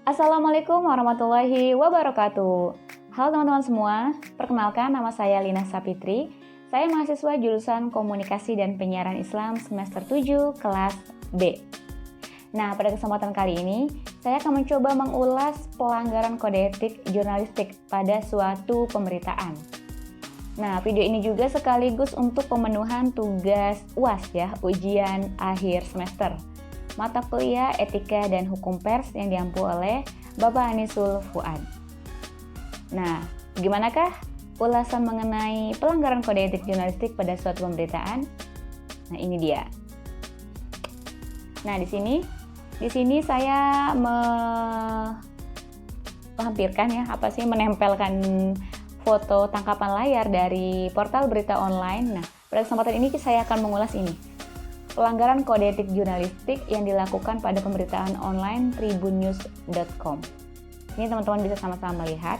Assalamualaikum warahmatullahi wabarakatuh. Halo teman-teman semua, perkenalkan nama saya Lina Sapitri. Saya mahasiswa jurusan Komunikasi dan Penyiaran Islam semester 7 kelas B. Nah, pada kesempatan kali ini, saya akan mencoba mengulas pelanggaran kode etik jurnalistik pada suatu pemberitaan. Nah, video ini juga sekaligus untuk pemenuhan tugas UAS ya, ujian akhir semester. Mata kuliah Etika dan Hukum Pers yang diampu oleh Bapak Anisul Fuad. Nah, bagaimanakah ulasan mengenai pelanggaran kode etik jurnalistik pada suatu pemberitaan? Nah, ini dia. Nah, di sini saya melampirkan ya, menempelkan foto tangkapan layar dari portal berita online. Nah, pada kesempatan ini saya akan mengulas ini. Pelanggaran kode etik jurnalistik yang dilakukan pada pemberitaan online tribunnews.com. Ini teman-teman bisa sama-sama melihat.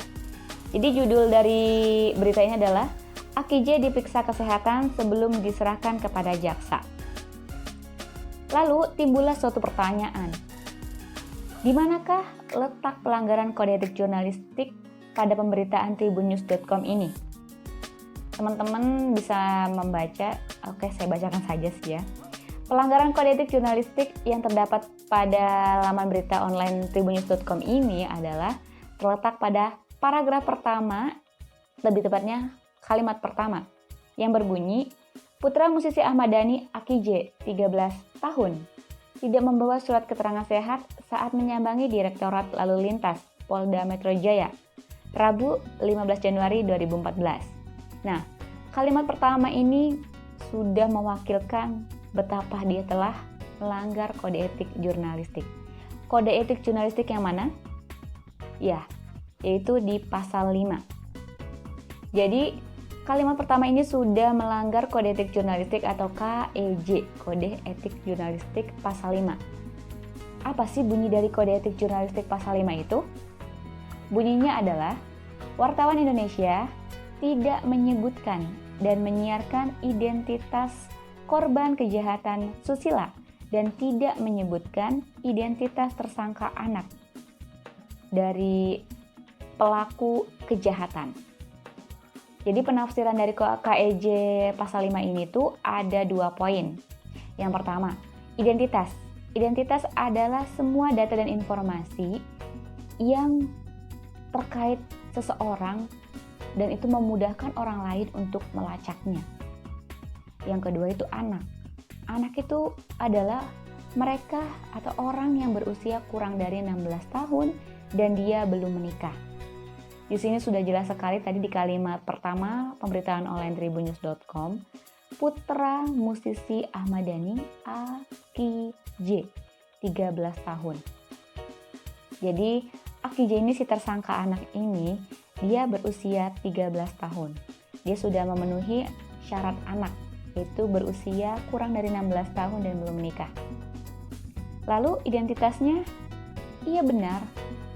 Jadi judul dari berita ini adalah AKJ diperiksa kesehatan sebelum diserahkan kepada jaksa. Lalu timbullah suatu pertanyaan. Di manakah letak pelanggaran kode etik jurnalistik pada pemberitaan tribunnews.com ini? Teman-teman bisa membaca, saya bacakan saja sih ya. Pelanggaran kode etik jurnalistik yang terdapat pada laman berita online tribunnews.com ini adalah terletak pada paragraf pertama, lebih tepatnya kalimat pertama, yang berbunyi, putra musisi Ahmad Dhani AKJ, 13 tahun, tidak membawa surat keterangan sehat saat menyambangi Direktorat Lalu Lintas Polda Metro Jaya, Rabu 15 Januari 2014. Nah, kalimat pertama ini sudah mewakilkan betapa dia telah melanggar kode etik jurnalistik. Kode etik jurnalistik yang mana? Ya, yaitu di pasal 5. Jadi, kalimat pertama ini sudah melanggar kode etik jurnalistik atau KEJ, kode etik jurnalistik pasal 5. Apa sih bunyi dari kode etik jurnalistik pasal 5 itu? Bunyinya adalah, wartawan Indonesia tidak menyebutkan dan menyiarkan identitas korban kejahatan susila dan tidak menyebutkan identitas tersangka anak dari pelaku kejahatan. Jadi penafsiran dari KEJ pasal 5 ini tuh ada 2 poin. Yang pertama, identitas. Identitas adalah semua data dan informasi yang terkait seseorang dan itu memudahkan orang lain untuk melacaknya. Yang kedua itu anak. Anak itu adalah mereka atau orang yang berusia kurang dari 16 tahun dan dia belum menikah. Di sini sudah jelas sekali tadi di kalimat pertama pemberitaan online tribunnews.com, putra musisi Ahmad Dhani AKJ, 13 tahun. Jadi AKJ ini si tersangka anak ini, dia berusia 13 tahun. Dia sudah memenuhi syarat anak, yaitu berusia kurang dari 16 tahun dan belum menikah. Lalu identitasnya, iya benar,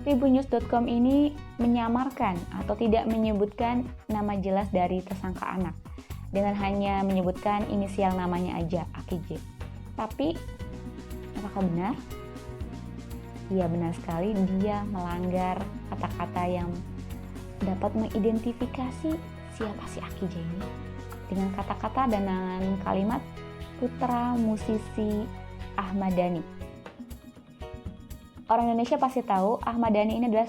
tribunnews.com ini menyamarkan atau tidak menyebutkan nama jelas dari tersangka anak dengan hanya menyebutkan inisial namanya aja, AKJ. Tapi, apakah benar? Iya benar sekali, dia melanggar kata-kata yang dapat mengidentifikasi siapa si AKJ ini dengan kata-kata dan kalimat putra musisi Ahmad Dhani. Orang Indonesia pasti tahu Ahmad Dhani ini adalah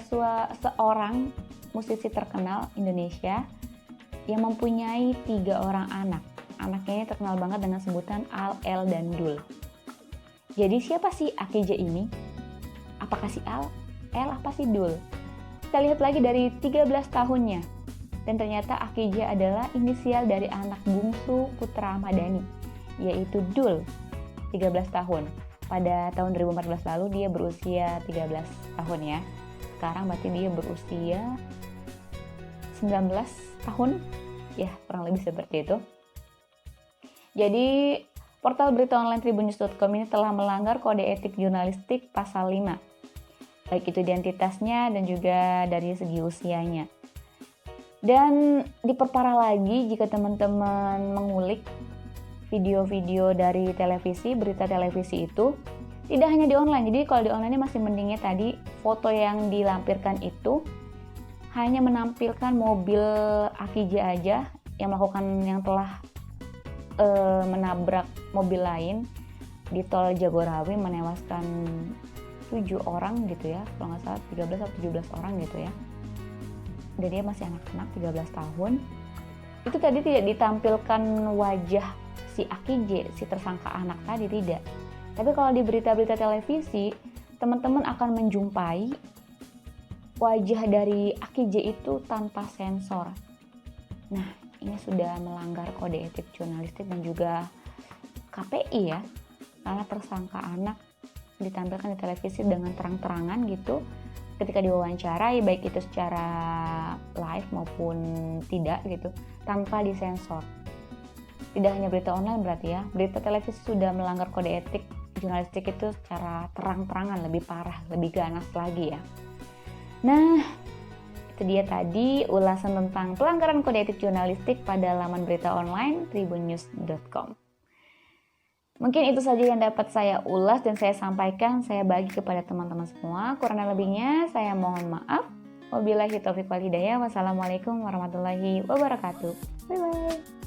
seorang musisi terkenal Indonesia yang mempunyai 3 orang anak. Anaknya ini terkenal banget dengan sebutan Al, El, dan Dul. Jadi siapa sih AKJ ini? Apakah si Al, El, apa si Dul? Kita lihat lagi dari 13 tahunnya. Dan ternyata AKJ adalah inisial dari anak bungsu putra Ahmad Dhani, yaitu Dul, 13 tahun. Pada tahun 2014 lalu dia berusia 13 tahun ya. Sekarang berarti dia berusia 19 tahun, ya kurang lebih seperti itu. Jadi portal berita online tribunnews.com ini telah melanggar kode etik jurnalistik pasal 5. Baik itu identitasnya dan juga dari segi usianya. Dan diperparah lagi jika teman-teman mengulik video-video dari televisi, berita televisi itu tidak hanya di online. Jadi kalau di online masih mendingnya tadi foto yang dilampirkan itu hanya menampilkan mobil AKJ aja yang telah menabrak mobil lain di tol Jagorawi, menewaskan 7 orang gitu ya, kalau nggak salah 13 atau 17 orang gitu ya. Dan dia masih anak-anak 13 tahun. Itu tadi tidak ditampilkan wajah si AKJ, si tersangka anak tadi, tidak. Tapi kalau di berita-berita televisi, teman-teman akan menjumpai wajah dari AKJ itu tanpa sensor. Nah, ini sudah melanggar kode etik jurnalistik dan juga KPI ya, karena tersangka anak ditampilkan di televisi dengan terang-terangan gitu ketika diwawancarai, baik itu secara live maupun tidak gitu, tanpa disensor. Tidak hanya berita online berarti ya, berita televisi sudah melanggar kode etik jurnalistik itu secara terang-terangan, lebih parah, lebih ganas lagi ya. Nah, itu dia tadi ulasan tentang pelanggaran kode etik jurnalistik pada laman berita online tribunnews.com. Mungkin itu saja yang dapat saya ulas dan saya sampaikan, saya bagi kepada teman-teman semua. Kurang lebihnya saya mohon maaf. Wabillahi taufiq wal hidayah. Wassalamualaikum warahmatullahi wabarakatuh. Bye bye.